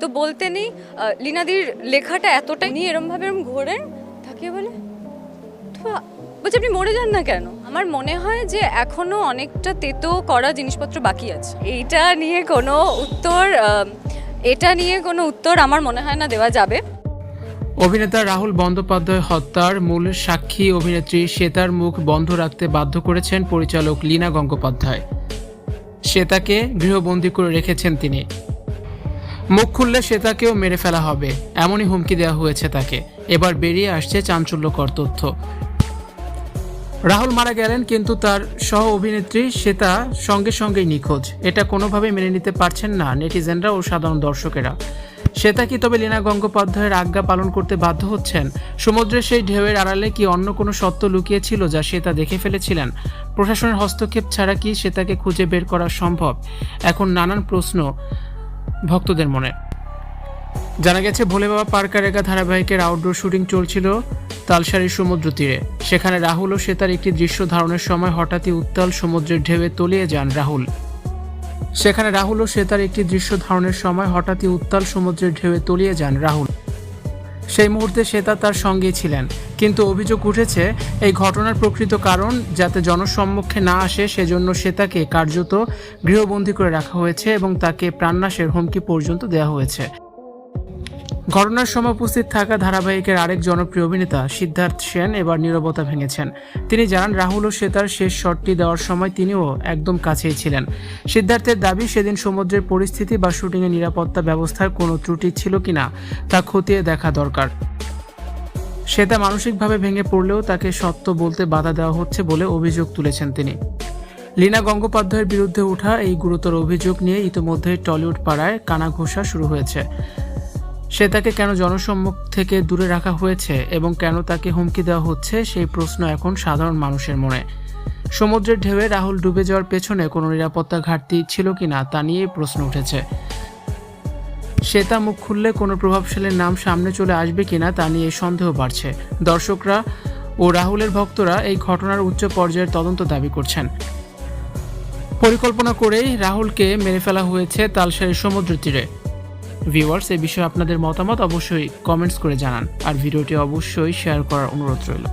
তো বলতে নেই লীনাদির লেখাটা এতটাই নিয়ে এরমভাবে ঘোরেন তাকিয়ে বলে বলছি আপনি মরে যান না কেন। আমার মনে হয় যে এখনো অনেকটা তেতো করা জিনিসপত্র বাকি আছে। এটা নিয়ে কোনো উত্তর আমার মনে হয় না দেওয়া যাবে। অভিনেতা রাহুল বন্দ্যোপাধ্যায় হত্যার মূল সাক্ষী অভিনেত্রী শ্বেতার মুখ বন্ধ রাখতে বাধ্য করেছেন পরিচালক লীনা গঙ্গোপাধ্যায়। শ্বেতাকে গৃহবন্দী করে রেখেছেন তিনি। মুখ খুললে শ্বেতাকেও মেরে ফেলা হবে, এমনই হুমকি দেওয়া হয়েছে তাকে। এবার বেরিয়ে আসছে চাঞ্চল্যকর তথ্য। রাহুল মারা গেলেন, কিন্তু তার সহ অভিনেত্রী শ্বেতা সঙ্গে সঙ্গেই নিখোঁজ। এটা কোনোভাবেই মেনে নিতে পারছেন না নেটিজেনরা ও সাধারণ দর্শকেরা। শ্বেতা কি তবে লীনা গঙ্গোপাধ্যায়ের আজ্ঞা পালন করতে বাধ্য হচ্ছেন? সমুদ্রের সেই ঢেউয়ের আড়ালে কি অন্য কোনো সত্য লুকিয়ে ছিল যা শ্বেতা দেখে ফেলেছিলেন? প্রশাসনের হস্তক্ষেপ ছাড়া কি শ্বেতাকে খুঁজে বের করা সম্ভব? এখন নানান প্রশ্ন ভক্তদের মনে। জানা গেছে ভোলে বাবা পার্কারেগা ধারাবাহিকের আউটডোর শুটিং চলছিল তালসারীর সমুদ্র তীরে। সেখানে রাহুল ও শ্বেতার একটি দৃশ্য ধারণের সময় হঠাৎই উত্তাল সমুদ্রের ঢেউয়ে তলিয়ে যান রাহুল। সেই মুহূর্তে শ্বেতা তার সঙ্গেই ছিলেন, কিন্তু অভিযোগ উঠেছে এই ঘটনার প্রকৃত কারণ যাতে জনসম্মুখে না আসে সেজন্য শ্বেতাকে কার্যত গৃহবন্দী করে রাখা হয়েছে এবং তাকে প্রাণনাশের হুমকি পর্যন্ত দেওয়া হয়েছে। ঘটনার সময় উপস্থিত থাকা ধারাবাহিকের আরেক জনপ্রিয় অভিনেতা সিদ্ধার্থ সেন এবার নীরবতা ভেঙেছেন। তিনি জানান রাহুল ও শ্বেতার শেষ শটটি দেওয়ার সময় তিনিও একদম কাছেই ছিলেন। সিদ্ধার্থের দাবি সেদিন সমুদ্রের পরিস্থিতি বা শুটিংয়ের নিরাপত্তা ব্যবস্থার কোনো ত্রুটি ছিল কিনা তা খতিয়ে দেখা দরকার। শ্বেতা মানসিকভাবে ভেঙে পড়লেও তাকে সত্য বলতে বাধা দেওয়া হচ্ছে বলে অভিযোগ তুলেছেন তিনি। লীনা গঙ্গোপাধ্যায়ের বিরুদ্ধে ওঠা এই গুরুতর অভিযোগ নিয়ে ইতিমধ্যে টলিউড পাড়ায় কানাঘোষা শুরু হয়েছে। শ্বেতাকে কেন জনসম্মুখ থেকে দূরে রাখা হয়েছে এবং কেন তাকে হুমকি দেওয়া হচ্ছে সেই প্রশ্ন এখন সাধারণ মানুষের মনে। সমুদ্রের ঢেউয়ে রাহুল ডুবে যাওয়ার পেছনে কোনো নিরাপত্তা ঘাটতি ছিল কিনা তা নিয়ে প্রশ্ন উঠেছে। শ্বেতা মুখ খুললে কোনো প্রভাবশালীর নাম সামনে চলে আসবে কিনা তা নিয়ে সন্দেহ বাড়ছে। দর্শকরা ও রাহুলের ভক্তরা এই ঘটনার উচ্চ পর্যায়ের তদন্ত দাবি করছেন। পরিকল্পনা করেই রাহুলকে মেরে ফেলা হয়েছে তালসারীর সমুদ্র তীরে। ভিউয়ার্স, এই বিষয়ে আপনাদের মতামত অবশ্যই কমেন্টস করে জানান, আর ভিডিওটি অবশ্যই শেয়ার করার অনুরোধ রইল।